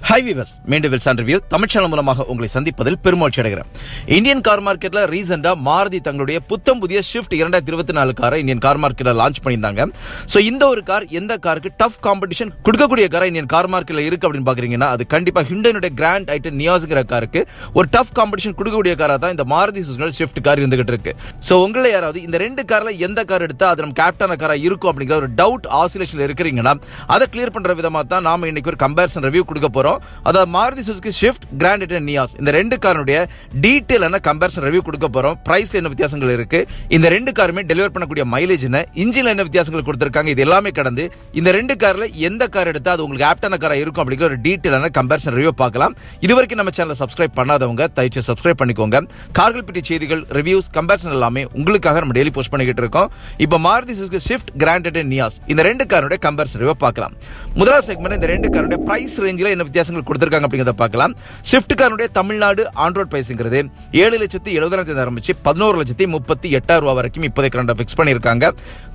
Hi viewers, மீண்டும் Wilson review Tamil channel மூலமாக உங்களை சந்திப்பதில் பெருமகிழ்ச்சி அடைகிறேன். இந்தியன் கார் மார்க்கெட்ல ரீசெண்டா மாருதி தங்களுடைய புத்தம் புதிய ஷிஃப்ட் 2024 காரை இந்தியன் கார் மார்க்கெட்ல லான்ச் பண்ணியிருந்தாங்க. சோ இந்த ஒரு கார் எந்த காருக்கு டஃப் காம்படிஷன் கொடுக்கக்கூடிய காரா இந்தியன் கார் மார்க்கெட்ல இருக்கு அப்படின்னு பாக்குறீங்கன்னா அது கண்டிப்பா ஹிண்டனுடைய கிராண்ட் ஐட்டன் நியாஸ்ங்கிற காருக்கு ஒரு டஃப் காம்படிஷன் கொடுக்கக்கூடிய காரா தான் இந்த மாருதி சுசுகி ஷிஃப்ட் கார் இருந்துகிட்டு இருக்கு. சோ உங்களை யாராவது இந்த ரெண்டு கார்ல எந்த கார் எடுத்தா அது நம்ம கேப்டான காரா இருக்கும் அப்படிங்கிற ஒரு டவுட் ஆசிலேஷன்ல இருக்கிறீங்கன்னா அதை கிளியர் பண்ற விதமா தான் நாம இன்னைக்கு ஒரு கம்பேரிசன் ரிவ்யூ கொடுக்க போறோம். அதாவது Maruti Suzuki shift, grand i ten Niyas இந்த ரெண்டு காருடைய டீடைலான கம்பேரிசன் ரிவ்யூ கொடுக்க போறோம். பிரைஸ்ல என்ன வித்தியாசங்கள் இருக்கு, இந்த ரெண்டு காருமே டெலிவர் பண்ணக்கூடிய மைலேஜ் என்ன, இன்ஜின்ல என்ன வித்தியாசங்கள் கொடுத்திருக்காங்க, இது எல்லாமே கடந்து இந்த ரெண்டு கார்ல எந்த கார் எடுத்தா அது உங்களுக்கு ஆப்டான காரா இருக்கும் அப்படிங்கிற ஒரு டீடைலான கம்பேரிசன் ரிவ்யூ பார்க்கலாம். இதுவரைக்கும் நம்ம சேனலை சப்ஸ்கிரைப் பண்ணாதவங்க தயவுசெய்து சப்ஸ்கிரைப் பண்ணிக்கோங்க. கார்கள் பற்றி செய்திகள், ரிவ்யூஸ், கம்பேரிசன் எல்லாமே உங்களுக்காக நம்ம டெய்லி போஸ்ட் பண்ணிக்கிட்டு இருக்கோம். இப்போ Maruti Suzuki shift, grand i ten Niyas இந்த ரெண்டு காரோட கம்பேரிசன் ரிவ்யூ பார்க்கலாம். முதலாவது செக்மெண்ட் இந்த ரெண்டு காரோட பிரைஸ் ரேஞ்சில என்ன வித்தியாசங்கள் கொடுத்திருக்காங்க அப்படிங்கறத பார்க்கலாம். ஷிஃப்ட் காருடைய தமிழ்நாடு ஆன்-ரோட் பிரைஸ்ங்கிறது 7,70,70,000 ஆரம்பிச்சு 11,38,000 ரூபாய் வரைக்கும் இப்போதைக்கு கரண்டா ஃபிக்ஸ் பண்ணிருக்காங்க.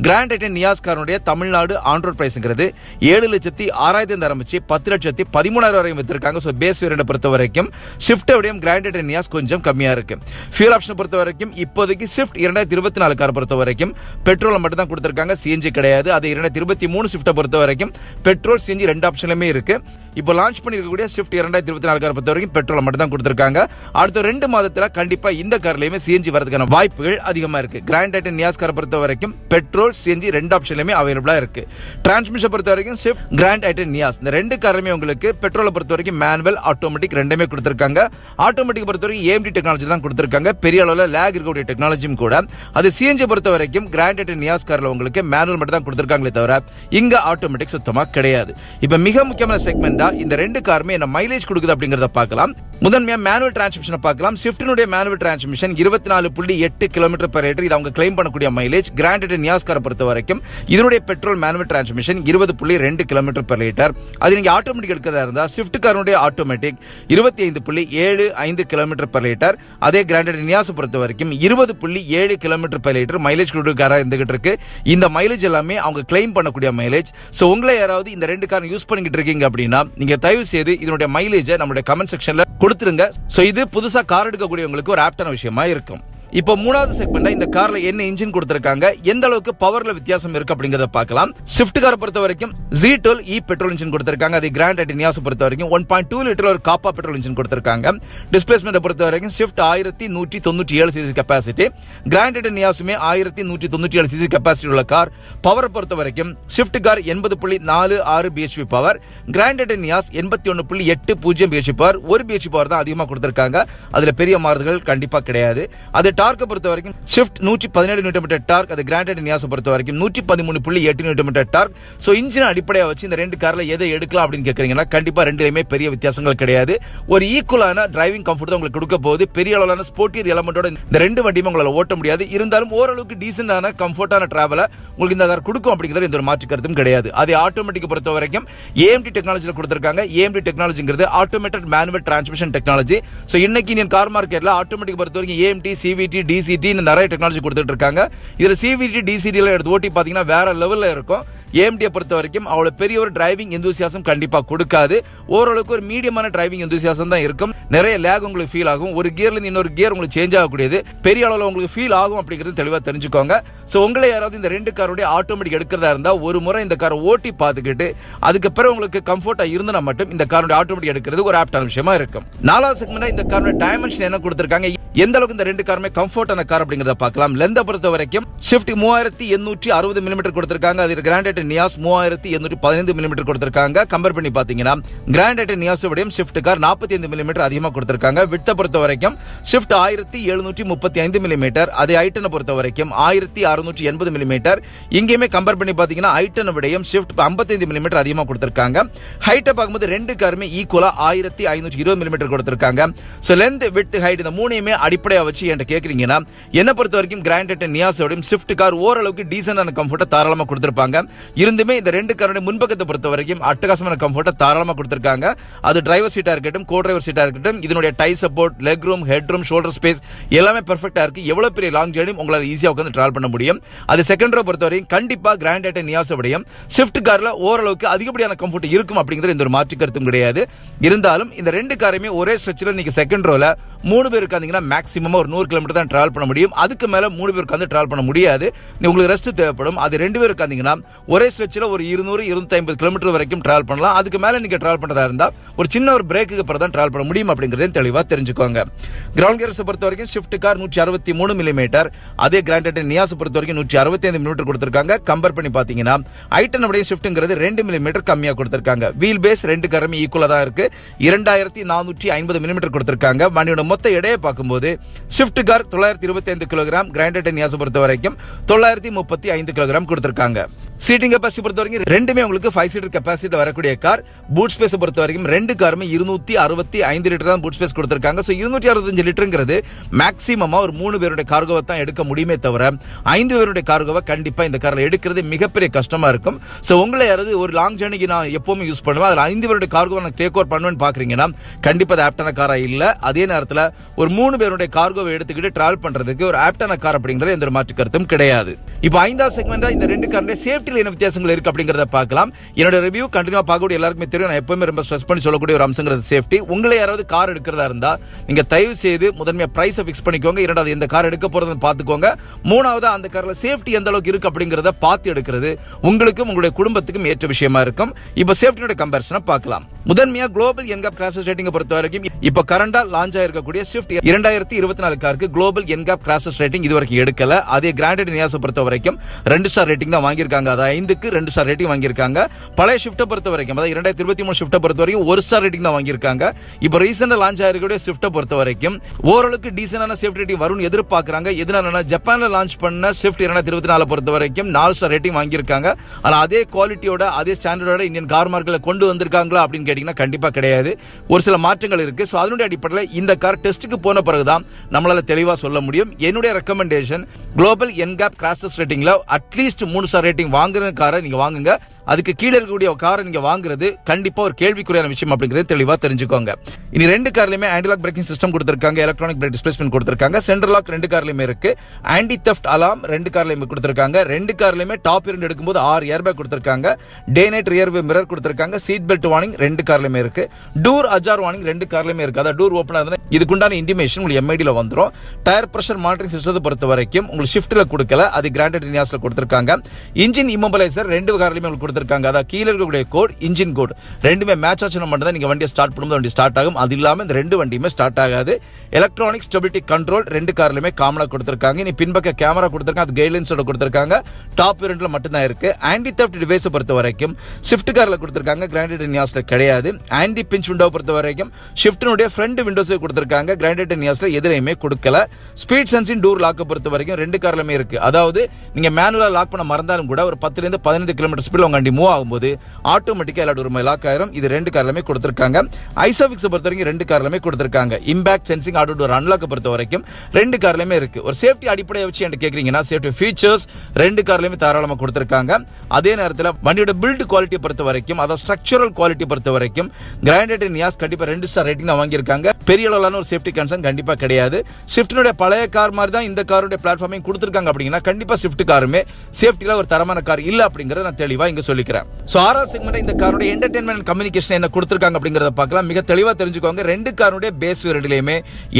Grand i ten Niyas காருடைய Tamil Nadu on-road பிரைஸ்ங்கிறது 7,06,000 ஆரம்பிச்சு 10,13,000 வரைக்கும் வித்திருக்காங்க. சோ பேஸ் வேரியன்ட் பொறுத்த வரைக்கும் ஷிஃப்ட் விட கிராண்ட் ஐட்டன் நியாஸ் கொஞ்சம் கம்மியா இருக்கு. ஃபியூல் ஆப்ஷன் பொறுத்த வரைக்கும் இப்போதைக்கு ஷிஃப்ட் 2024 கார் பொறுத்த வரைக்கும் பெட்ரோல் மட்டும் தான் கொடுத்திருக்காங்க, சிஎன்ஜி கிடையாது. அது 2023 ஷிஃப்ட் பொறுத்த வரைக்கும் பெட்ரோல், சிஎன்ஜி ரெண்டு ஆப்ஷன்லயுமே இருக்கு. இப்போ லான்ச் பண்ணிருக்கக்கூடிய ஷிஃப்ட் 2024 கார் பொறுத்த வரைக்கும் பெட்ரோல் மட்டும் தான் கொடுத்திருக்காங்க. அடுத்த 2 மாதத்துல கண்டிப்பா இந்த கார்லயுமே சிஎன்ஜி வரதுக்கான வாய்ப்புகள் அதிகமா இருக்கு. கிராண்ட் ஐட்டன் நியாஸ் கார் பொறுத்த வரைக்கும் பெட்ரோல், சிஎன்ஜி ரெண்டு ஆப்ஷன்லயுமே அவைலபிளா இருக்கு. டிரான்ஸ்மிஷன் பொறுத்த வரைக்கும் ஷிஃப்ட், கிராண்ட் ஐட்டன் நியாஸ் இந்த ரெண்டு காருமே உங்களுக்கு பெட்ரோலை பொறுத்த வரைக்கும் மேனுவல், ஆட்டோமேட்டிக் ரெண்டுமே கொடுத்திருக்காங்க. ஆட்டோமேட்டிக் பொறுத்த வரைக்கும் ஏஎம்டி டெக்னாலஜி தான் கொடுத்திருக்காங்க. பெரிய அளவுல லேக் இருக்கக்கூடிய டெக்னாலஜியும் கூட. அது சிஎன்ஜி பொறுத்த வரைக்கும் கிராண்ட் ஐட்டன் நியாஸ் கார்ல உங்களுக்கு மேனுவல் மட்டும் தான் கொடுத்திருக்காங்களே தவிர இங்க ஆட்டோமேட்டிக் சுத்தமா கிடையாது. இப்ப மிக முக்கியமான செக்மெண்டா இந்த ரெண்டு காருமே என்ன மைலேஜ் கொடுக்குது அப்படிங்கறத பார்க்கலாம். முதன்மையா மேனுவல் டிரான்ஸ்மிஷனை பார்க்கலாம். ஷிஃப்டினுடைய மேனுவல் டிரான்ஸ்மிஷன் 24.8 km/லிட்டர் இது அவங்க கிளைம் பண்ணக்கூடிய மைலேஜ். கிராண்ட் ஐட்டன் நியாஸ் காரை பொறுத்த வரைக்கும் இதனுடைய பெட்ரோல் மேனுவல் டிரான்ஸ்மிஷன் 20.2 km/லிட்டர். அது நீங்க ஆட்டோமேட்டிக் எடுக்கிறதா இருந்தா ஷிஃப்ட் காருடைய ஆட்டோமேட்டிக் 25.75 km/லிட்டர். அதே கிராண்ட் ஐட்டன் நியாஸ் பொறுத்த வரைக்கும் 20.7 km/லிட்டர் மைலேஜ் கொடுக்கிற காரா இருந்துகிட்டு இருக்கு. இந்த மைலேஜ் எல்லாமே அவங்க கிளைம் பண்ணக்கூடிய மைலேஜ். சோ உங்களை யாராவது இந்த ரெண்டு கார் யூஸ் பண்ணிக்கிட்டு இருக்கீங்க அப்படின்னா நீங்க தயவு செய்து இதனுடைய மைலேஜை நம்மளுடைய கமெண்ட் செக்ஷன்ல கொடுத்துருங்க. சோ இது புதுசா கார் எடுக்கக்கூடியவங்களுக்கு ஒரு ஆப்டான விஷயமா இருக்கும். இப்போ மூணாவது செக்மெண்ட் இந்த கார்ல என்ன இன்ஜின் கொடுத்திருக்காங்க, எந்த அளவுக்கு பவர்ல வித்தியாசம் இருக்கு அப்படிங்கறத பார்க்கலாம். ஷிஃப்ட் காரை பொறுத்த வரைக்கும் Z12 E பெட்ரோல் இன்ஜின் கொடுத்திருக்காங்க. அது கிராண்ட் ஐட்டன் நியாஸ் பொறுத்த வரைக்கும் 1.2 லிட்டர் ஒரு காப்பா பெட்ரோல் இன்ஜின் கொடுத்திருக்காங்க. டிஸ்பிளேஸ்மென்ட் பொறுத்த வரைக்கும் Swift 1197 CC capacity, grand i ten நியாஸுமே 1197 சிசி கெபாசிட்டி உள்ள கார். பவர் பொறுத்த வரைக்கும் Swift car 80.46 bhp power, grand i ten Nios 81.80 bhp power. 1 bhp power தான் அதிகமா கொடுத்திருக்காங்க. அதுல பெரிய மாறுதல்கள் கண்டிப்பா கிடையாது. அது டார்க் பொறுத்த வரைக்கும் ஷிஃப்ட் 117 நியூட்டன் டார்க், அது கிராண்ட் ஐட்டன் நியாஸ் பொறுத்த வரைக்கும் 113.8 நியூட்டன் டார்க். சோ இன்ஜின் அடிப்படையா வச்சு இந்த ரெண்டு கார்ல எதை எடுக்கலாம் அப்படின்னு கேக்குறீங்கன்னா கண்டிப்பா ரெண்டுலயுமே பெரிய வித்தியாசங்கள் கிடையாது. ஒரு ஈக்குவலான டிரைவிங் கம்ஃபர்ட் தான் உங்களுக்கு கொடுக்க போகுது. பெரிய அளவிலான ஸ்போர்ட்டியர் எலமெண்டோட இந்த ரெண்டு வண்டியுமே உங்களால ஓட்ட முடியாது. இருந்தாலும் ஓரளவுக்கு டீசென்டான கம்ஃபர்ட்டான டிராவல உங்களுக்கு இந்த கார் கொடுக்கும் அப்படிங்கிறது எந்த ஒரு மாற்று கருத்தும் கிடையாது. அதே ஆட்டோமேட்டிக் பொறுத்த வரைக்கும் ஏஎம்டி டெக்னாலஜில கொடுத்திருக்காங்க. ஏஎம்டி டெக்னாலஜிங்கிறது automated manual transmission technology. So இன்னைக்கு இந்தியன் கார் மார்க்கெட்ல ஆட்டோமேட்டிக் பொறுத்த வரைக்கும் ஏஎம்டி, சிவிடி, DCT நிறைய டெக்னாலஜி கொடுத்துட்டு இருக்காங்க. இதுல CVT, DCT எல்லாம் எடுத்து ஓட்டி பாத்தீங்கன்னா வேற லெவல்ல இருக்கும். AMD பொறுத்த வரைக்கும் அவ்வளவு பெரிய ஒரு டிரைவிங் எந்தூசியாசம் கண்டிப்பா கொடுக்காது. ஓரளவுக்கு ஒரு மீடியமான டிரைவிங் எந்தூசியாசம் தான் இருக்கும். நிறைய லேக் உங்களுக்கு ஃபீல் ஆகும். ஒரு கியர்ல இருந்து இன்னொரு கியர் உங்களுக்கு சேஞ்ச் ஆகக்கூடியது பெரிய அளவுல உங்களுக்கு ஃபீல் ஆகும் அப்படிங்கிறது தெளிவா தெரிஞ்சுக்கோங்க. சோ உங்களை யாராவது இந்த ரெண்டு காரோட ஆட்டோமேட்டிக் எடுக்கிறதா இருந்தா ஒரு முறை இந்த காரை ஓட்டி பார்த்துக்கிட்டு அதுக்கப்புறம் உங்களுக்கு கம்ஃபர்ட்டா இருந்தா மட்டும் இந்த காரோட ஆட்டோமேட்டிக் எடுக்கிறது ஒரு ஆப்டான விஷயமா இருக்கும். நாலாவது செக்மெண்ட் இந்த காரோட டைமென்ஷன் என்ன கொடுத்திருக்காங்க, எந்த அளவுக்கு இந்த ரெண்டு காருமே கம்ஃபர்ட்டான கார் அப்படிங்கறத பார்க்கலாம். லெந்த் பொறுத்த வரைக்கும் ஷிஃப்ட் 3860 mm கொடுத்திருக்காங்க. அது கிராண்ட் ஐட்டன் நியாஸ் 3815 mm கொடுத்திருக்காங்க. கம்பேர் பண்ணி பாத்தீங்கன்னா கிராண்ட் ஐட்டன் நியாஸ் விட ஷிஃப்ட் கார் 45 mm அதிகமா கொடுத்திருக்காங்க. விட்த் பொறுத்த வரைக்கும் ஷிஃப்ட் 1735 mm, அதே ஐட்டனை பொறுத்த வரைக்கும் 1680 mm. இங்கேயுமே கம்பேர் பண்ணி பாத்தீங்கன்னா ஐட்டனை விட ஷிஃப்ட் 55 mm அதிகமா கொடுத்திருக்காங்க. ஹைட்டை பார்க்கும்போது ரெண்டு காருமே ஈக்குவலா 1520 mm கொடுத்திருக்காங்க. சோ லெந்த், விட்த், ஹைட் இந்த மூணையுமே அடிப்படையா வச்சு என்கிட்ட கேக்குறீங்கன்னா என்ன பொறுத்த வரைக்கும் கிராண்ட் ஐட்டன் நியாஸோடையும் ஸ்விஃப்ட் கார் ஓரளவுக்கு டீசென்டான கம்ஃபர்ட்டை தாராளமா கொடுத்திருப்பாங்க. இருந்துமே இந்த ரெண்டு காரோட முன்பக்கத்தை பொறுத்த வரைக்கும் அட்டகாசமான கம்ஃபர்ட்டை தாராளமா கொடுத்திருக்காங்க. அது டிரைவர் சீட்டா இருக்கட்டும், கோ டிரைவர் சீட்டா இருக்கட்டும், இதனுடைய thigh support, leg room, head room, shoulder space எல்லாமே பெர்ஃபெக்ட்டா இருக்கு. எவ்வளவு பெரிய லாங் ஜர்னி உங்களால ஈஸியா உட்கார்ந்து டிராவல் பண்ண முடியும். அது செகண்ட் ரோ பொறுத்த வரைக்கும் கண்டிப்பா கிராண்ட் ஐட்டன் நியாஸை விடையும் ஸ்விஃப்ட் கார்ல ஓரளவுக்கு அதிகப்படியான கம்ஃபர்ட் இருக்கும் அப்படிங்கிறது எந்த ஒரு மாற்று கருத்தும் கிடையாது. இருந்தாலும் இந்த ரெண்டு காரையுமே ஒரே ஸ்ட்ரெச்சில் நீங்க செகண்ட் ரோல 3 பேர் உட்கார்ந்தீங்கன்னா மேக்ஸிமம் ஒரு 100 கிலோமீட்டர் தான் டிராவல் பண்ண முடியும். அதுக்கு மேல 3 பேர் உட்கார்ந்து டிராவல் பண்ண முடியாது. உங்களுக்கு ரெஸ்ட் தேவைப்படும். அது 2 பேர் உட்கார்ந்தீங்கன்னா ஒரே ஸ்ட்ரெச்சில் ஒரு 200-250 கிலோமீட்டர் வரைக்கும் டிராவல் பண்ணலாம். அதுக்கு மேல நீங்க டிராவல் பண்றதா இருந்தா ஒரு சின்ன ஒரு பிரேக்குக்கு அப்புறம் தான் டிராவல் பண்ண முடியும் அப்படிங்கறதையும் தெளிவா தெரிஞ்சுக்கோங்க. கிரவுண்ட் கியர்ஸ் பொறுத்த வரைக்கும் ஸ்விஃப்ட் கார் 163 மில்லிமீட்டர், அதே கிராண்ட் ஐட்டன் நியாஸ் பொறுத்த வரைக்கும் 165 மில்லிமீட்டர் கொடுத்திருக்காங்க. கம்பேர் பண்ணி பாத்தீங்கன்னா ஐட்டன் உடைய ஸ்விஃப்ட்ங்கிறது 2 மில்லிமீட்டர் கம்மியா கொடுத்திருக்காங்க. வீல் பேஸ் ரெண்டு காருமே ஈக்குவலா தான் இருக்கு. 2450 மில்லிமீட்டர் கொடுத்திருக்காங்க. வண்டியோட மொத்த எடையை பார்க்கும்போது Swift car 925 kilogram, grand i ten Niyas பொறுத்த வரைக்கும் 935 கிலோகிராம் கொடுத்திருக்காங்க. சீட்டிங் கெபாசிட்டி பொறுத்த வரைக்கும் ரெண்டுமே உங்களுக்கு 5 சீட்டர் கெபாசிட்டி வரக்கூடிய கார். பூட் ஸ்பேஸ் பொறுத்த வரைக்கும் ரெண்டு காருமே 265 லிட்டர் தான் பூட் ஸ்பேஸ் கொடுத்திருக்காங்க. சோ 265 லிட்டர்ங்கிறது மேக்ஸிமமா ஒரு 3 பேருடைய கார்கோவை தான் எடுக்க முடியுமே தவிர 5 பேருடைய கார்கோவை கண்டிப்பா இந்த கார்ல எடுக்கிறது மிகப்பெரிய கஷ்டமா இருக்கும். சோ உங்களை யாராவது ஒரு லாங் ஜர்னிக்கு நான் எப்பவுமே யூஸ் பண்ணுவேன், அதுல 5 பேருடைய கார்கோவை நான் டேக் ஓவர் பண்ணுவேன்னு பாக்குறீங்கன்னா கண்டிப்பா அது ஆப்டான காரா இல்ல. அதே நேரத்துல ஒரு 3 பேருடைய கார்கோவை எடுத்துக்கிட்டு டிராவல் பண்றதுக்கு ஒரு ஆப்டான கார் அப்படிங்கிறது எந்த ஒரு மாற்று கருத்தும் கிடையாது. இப்போ 5வது செக்மெண்டா இந்த ரெண்டு கார்ல சேஃப்டில என்ன வித்தியாசங்கள் இருக்கு அப்படிங்கறத பார்க்கலாம். என்னோட ரிவ்யூ கண்டினியூவா பார்க்கக்கூடிய எல்லாருக்குமே தெரியும், நான் எப்பவுமே ரொம்ப ஸ்ட்ரெஸ் பண்ணி சொல்லக்கூடிய ஒரு அம்சங்கிறது சேஃப்டி. உங்களை யாராவது கார் எடுக்கிறதா இருந்தா நீங்க தயவு செய்து முதன்மையா பிரைஸை ஃபிக்ஸ் பண்ணிக்கோங்க. இரண்டாவது எந்த கார் எடுக்க போறதுன்னு பாத்துக்கோங்க. மூணாவது அந்த கார்ல சேஃப்டி எந்த அளவுக்கு இருக்கு அப்படிங்கறத பார்த்து எடுக்கிறது உங்களுக்கும் உங்களுடைய குடும்பத்துக்கும் ஏற்ற விஷயமா இருக்கும். இப்போ சேஃப்டியோட கம்பேரிசனை பார்க்கலாம். முதன்மையா குளோபல் என்கேப் கிராஷ் ரேட்டிங் பொறுத்த வரைக்கும் இப்போ கரண்டா லான்ச் ஆயிருக்கக்கூடிய ஸ்விஃப்ட் 2024 காருக்கு குளோபல் என்கேப் கிராஷ் ரேட்டிங் இதுவரைக்கும் எடுக்கல. அதே கிராண்ட் ஐட்டன் நியாஸை பொறுத்த வரைக்கும் 2 ஸ்டார் ரேட்டிங் தான் வாங்கியிருக்காங்க. அதாவது 5க்கு 2 ஸ்டார் ரேட்டிங் வாங்கியிருக்காங்க. பழைய ஷிஃப்ட்டை பொறுத்த வரைக்கும் அதாவது 2023 ஷிஃப்ட்டை பொறுத்த வரைக்கும் 1 ஸ்டார் ரேட்டிங் தான் வாங்கியிருக்காங்க. இப்போ ரீசெண்டா லான்ச் ஆயிருக்கக்கூடிய ஸ்விஃப்ட்டை பொறுத்த வரைக்கும் ஓரளவுக்கு டீசென்டான சேஃப்டி ரேட்டிங் வரும்னு எதிர்பார்க்கறாங்க. எதனால ஜப்பான்ல லான்ச் பண்ண ஸ்விஃப்ட் 2024 பொறுத்த வரைக்கும் 4 ஸ்டார் ரேட்டிங் வாங்கியிருக்காங்க. ஆனா அதே குவாலிட்டியோட அதே ஸ்டாண்டர்டோட இந்தியன் கார் மார்க்கெட்ல கொண்டு வந்திருக்காங்களா அப்படின்னு கேட்டீங்கன்னா கண்டிப்பா கிடையாது. ஒரு சில மாற்றங்கள் இருக்கு. சோ அதனுடைய அடிப்படையில் இந்த கார் டெஸ்ட்டுக்கு போன பிறகுதான் நம்மளால தெளிவா சொல்ல முடியும். என்னுடைய ரெக்கமெண்டேஷன் குளோபல் என்கேப் கிராஷ் ரேட்டிங்ல அட்லீஸ்ட் 3 ஸ்டார் ரேட்டிங் வாங்குற காரை நீங்க வாங்குங்க. அதுக்கு கீழே இருக்கக்கூடிய காரை நீங்க வாங்குறது கண்டிப்பா ஒரு கேள்விக்குறியான விஷயம் அப்படிங்கறது தெளிவா தெரிஞ்சுக்கோங்க. இனி ரெண்டு கார்லயுமே ஆன்டி-லாக் பிரேக்கிங் சிஸ்டம் கொடுத்திருக்காங்க, எலக்ட்ரானிக் பிரேக் டிஸ்பிளேஸ்மென்ட் கொடுத்திருக்காங்க, சென்டர் லாக் ரெண்டு கார்லயுமே இருக்கு, ஆன்டி தெஃப்ட் அலார்ம் ரெண்டு கார்லயுமே கொடுத்திருக்காங்க. ரெண்டு கார்லயுமே டாப் இரண்டு எடுக்கும்போது 6 ஏர்பேக் கொடுத்திருக்காங்க, day night rear view mirror கொடுத்திருக்காங்க, சீட் பெல்ட் வார்னிங் ரெண்டு கார்லயுமே இருக்கு, டூர் அஜார் வார்னிங் ரெண்டு கார்லயுமே இருக்கு. அதாவது டூர் ஓபன் ஆகுதுன்னா இதுக்குண்டான இன்டிமேஷன் உங்களுக்கு எம்ஐடில வந்துரும். டயர் பிரஷர் மானிட்டரிங் சிஸ்டத்தை பொறுத்த வரைக்கும் உங்களுக்கு ஷிஃப்ட்ல கொடுக்கல, அது கிராண்ட் ஐட்டன் நியாஸ்ல கொடுத்திருக்காங்க. இன்ஜின் இம்மொபைலைசர் ரெண்டு கார்லயுமே உங்களுக்கு கொடுத்திருக்காங்க. அதாவது கீழ இருக்கக்கூடிய கோட் இன்ஜின் கோட் ரெண்டுமே மேட்ச் ஆச்சுனா மட்டும் தான் நீங்க வண்டியை ஸ்டார்ட் பண்ணும்போது வண்டி ஸ்டார்ட் ஆகும். அது இல்லாம இந்த ரெண்டு வண்டியுமே ஸ்டார்ட் ஆகாது. எலக்ட்ரானிக் ஸ்டெபிலிட்டி கண்ட்ரோல் ரெண்டு கார்லயுமே காமனா கொடுத்திருக்காங்க. இனி பின்பக்க கேமரா கொடுத்திருக்காங்க, அது கைட்லைன்ஸோட கொடுத்திருக்காங்க. டாப் இரண்டுல மட்டும் தான் இருக்கு. ஆன்டி தெஃப்ட் டிவைஸ் பொறுத்த வரைக்கும் ஷிஃப்ட் கார்ல கொடுத்திருக்காங்க, கிராண்ட் ஐட்டன் நியாஸ்ல கிடையாது. ஆன்டி பிஞ்ச் விண்டோ பொறுத்த வரைக்கும் ஷிஃப்ட்னுடைய ஃப்ரண்ட் விண்டோஸ் கொடுத்திருக்காங்க, கிராண்ட் ஐட்டன் நியாஸ்ல எதுலயுமே கொடுக்கல. ஸ்பீட் சென்சிங் டூர் லாக் பொறுத்த வரைக்கும் ரெண்டு கார்லயுமே இருக்கு. அதாவது நீங்க மேனுவலா லாக் பண்ண மறந்தாலும் கூட ஒரு 10 இருந்து 15 கிலோமீட்டர் ஸ்பீட்ல உங்க வண்டி மூவ் ஆகும்போது ஆட்டோமேட்டிக்கா எல்லா டோருமே லாக் ஆயிரும். இது ரெண்டு கார்லயுமே கொடுத்திருக்காங்க. ஐசோஃபிக்ஸ் பொறுத்த வரைக்கும் ரெண்டு கார்லயுமே கொடுத்திருக்காங்க. Impact sensing auto door unlock பொறுத்த வரைக்கும் ரெண்டு கார்லயுமே இருக்கு. ஒரு சேஃப்டி அடிப்படையை வச்சு என்ன கேக்குறீங்கன்னா சேஃப்டி ஃபீச்சர்ஸ் ரெண்டு கார்லயுமே தாராளமா கொடுத்திருக்காங்க. அதே நேரத்தில் வண்டியோட பில்ட் குவாலிட்டியை பொறுத்த வரைக்கும் அதாவது ஸ்ட்ரக்சரல் குவாலிட்டி பொறுத்த வரைக்கும் கிராண்ட் ஐட்டன் நியாஸ் கண்டிப்பா 2 ஸ்டார் ரேட்டிங் தான் வாங்கியிருக்காங்க. பெரிய அளவிலான ஒரு சேஃப்டி கன்சர்ன் கண்டிப்பா கிடையாது. ஷிஃப்ட்னுடைய பழைய கார் மாதிரி தான் இந்த காருடைய பிளாட்ஃபார்மையும் கொடுத்திருக்காங்க. அப்படின்னா கண்டிப்பா ஷிஃப்ட் காருமே சேஃப்டில ஒரு தரமான கார் இல்ல அப்படிங்கறத நான் தெளிவா இங்க சொல்லிக்கிறேன். சோ ஆறாவது செக்மெண்ட் இந்த காரோட என்டர்டெயின்மென்ட் கம்யூனிகேஷன் என்ன கொடுத்திருக்காங்க அப்படிங்கறத பார்க்கலாம். மிக தெளிவா தெரிஞ்சுக்கோங்க. ரெண்டு காரோட பேஸ் வேரியண்ட்லயுமே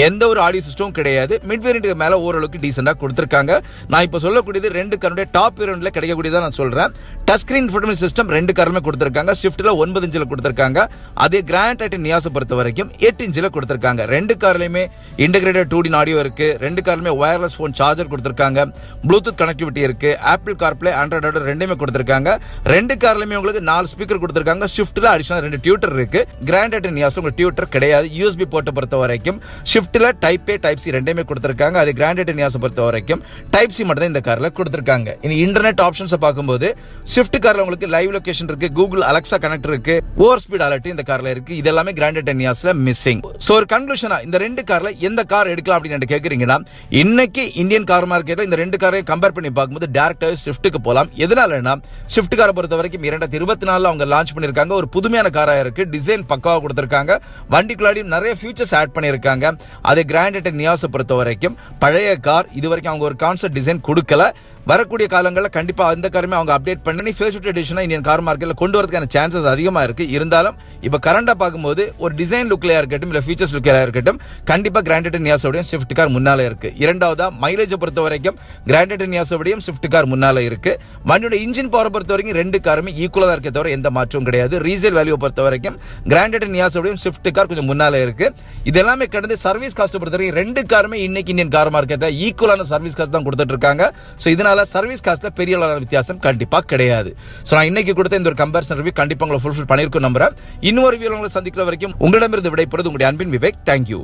எந்த ஒரு ஆடியோ சிஸ்டமும் கிடையாது. மிட் வேரியண்ட்க்கு மேல ஓரளவுக்கு டீசென்ட்டா கொடுத்திருக்காங்க. நான் இப்ப சொல்லக்கூடியது ரெண்டு காரோட டாப் வேரியண்ட்ல கிடைக்கக்கூடியதா நான் சொல்றேன். டச் ஸ்கிரீன் இன்ஃபோடெயின்மென்ட் சிஸ்டம் ரெண்டு காருமே கொடுத்திருக்காங்க. ஷிஃப்ட்ல 9 இன்ச்ல கொடுத்திருக்காங்க. அதே கிராண்ட் ஐட்டன் நியாஸ் பொறுத்த வரைக்கும் 8 இன்ச்ல கொடுத்திருக்காங்க. ரெண்டு கார்லயுமே இன்டகிரேட்டட் 2D ஆடியோ இருக்கு. ரெண்டு கார்லயுமே வயர்லெஸ் போன் சார்ஜர் கொடுத்திருக்காங்க. ப்ளூடூத் கனெக்டிவிட்டி இருக்கு. ஆப்பிள் கார்ப்ளே, ஆண்ட்ராய்டு ஆட்டோ ரெண்டுமே கொடுத்திருக்காங்க. ரெண்டு கார்லயுமே உங்களுக்கு 4 ஸ்பீக்கர் கொடுத்திருக்காங்க. ஷிஃப்ட்ல அடிஷனல் 2 டியூட்டர் இருக்கு. கிராண்ட் ஐட்டன் நியாஸ்ல உங்களுக்கு டியூட்டர் கிடையாது. யூஎஸ்பி போர்ட்டை பொறுத்த வரைக்கும் ஷிஃப்ட்ல டைப் ஏ டைப் சி ரெண்டையுமே கொடுத்திருக்காங்க. அது கிராண்ட் ஐட்டன் நியாஸை பொறுத்த வரைக்கும் டைப் சி மட்டும் தான் இந்த கார்ல கொடுத்திருக்காங்க. இனி இன்டர்நெட் ஆப்ஷன்ஸ் பார்க்கும்போது ஷிஃப்ட் கார்ல உங்களுக்கு லைவ் லொகேஷன் இருக்கு, கூகுள் அலெக்சா கனெக்ட் இருக்கு, ஓவர் ஸ்பீட் அலர்ட் இந்த கார்ல இருக்கு. இது எல்லாமே கிராண்ட் ஐட்டன் நியாஸ்ல மிஸ்ஸிங். சோ ஒரு கன்க்ளூஷனா இந்த ரெண்டு கார்ல எந்த கார் எடுக்கலாம் அப்படின்னு கேக்குறீங்கன்னா, இன்னைக்கு இந்தியன் கார் மார்க்கெட்ல இந்த ரெண்டு காரையும் கம்பேர் பண்ணி பார்க்கும்போது டைரக்டாவே ஷிஃப்ட்டுக்கு போலாம். எதனாலனா ஷிஃப்ட் காரை பொறுத்த வரைக்கும் 2024 அவங்க லான்ச் பண்ணிருக்காங்க. ஒரு புதுமையான காரா இருக்கு. டிசைன் பக்காவா கொடுத்திருக்காங்க. வண்டிக்குள்ளாடியும் நிறைய ஃபீச்சர்ஸ் ஆட் பண்ணிருக்காங்க. அது கிராண்ட் ஐட்டன் நியாஸை பொறுத்த வரைக்கும் பழைய கார், இது வரைக்கும் அவங்க ஒரு கான்செப்ட் டிசைன் கொடுக்கல. வரக்கூடிய காலங்களில் கண்டிப்பா அந்த காருமே அவங்க அப்டேட் பண்ணி ஃபேஸ் எடிஷனா இந்தியன் கார் மார்க்கெட்ல கொண்டு வரதுக்கான சான்சஸ் அதிகமா இருக்கு. இருந்தாலும் இப்ப கரண்டா பார்க்கும்போது ஒரு டிசைன் லுக்லயா இருக்கட்டும், இல்ல ஃபீச்சர்ஸ் லுக்லயா இருக்கட்டும், கண்டிப்பா கிராண்ட் ஐட்டன் நியாஸோடையும் ஷிஃப்ட் கார் முன்னால இருக்கு. இரண்டாவதா மைலேஜை பொறுத்த வரைக்கும் கிராண்ட் ஐட்டன் நியாஸோடையும் ஷிஃப்ட் கார் முன்னால இருக்கு. வண்டியோட இன்ஜின் பவர் பொறுத்த வரைக்கும் ரெண்டு காருமே ஈக்குவலா தான் இருக்கே தவிர எந்த மாற்றமும் கிடையாது. ரீசேல் வேல்யூ பொறுத்த வரைக்கும் கிராண்ட் ஐட்டன் நியாஸோடையும் ஷிஃப்ட் கார் கொஞ்சம் முன்னால இருக்கு. இது எல்லாமே கடந்து சர்வீஸ் காஸ்ட் பொறுத்த வரைக்கும் ரெண்டு காருமே இன்னைக்கு இந்தியன் கார் மார்க்கெட்ல ஈக்குவலான சர்வீஸ் காஸ்ட் தான் கொடுத்துட்டு இருக்காங்க. சோ இதனால சர்வீஸ் காஸ்ட்ல பெரிய அளவான வித்தியாசம் கண்டிப்பா கிடையாது. சோ நான் இன்னைக்கு கொடுத்த இந்த ஒரு கம்பேரிசன் ரிவ்யூ கண்டிப்பா உங்களை ஃபுல்ஃபில் பண்ணிருக்கும் நம்புறேன். இன்னொரு வீடியோல உங்களை சந்திக்கிற வரைக்கும் உங்களிடமிருந்து விடைபெறுவது உங்களுடைய அன்பின் விவேக். தேங்க்யூ.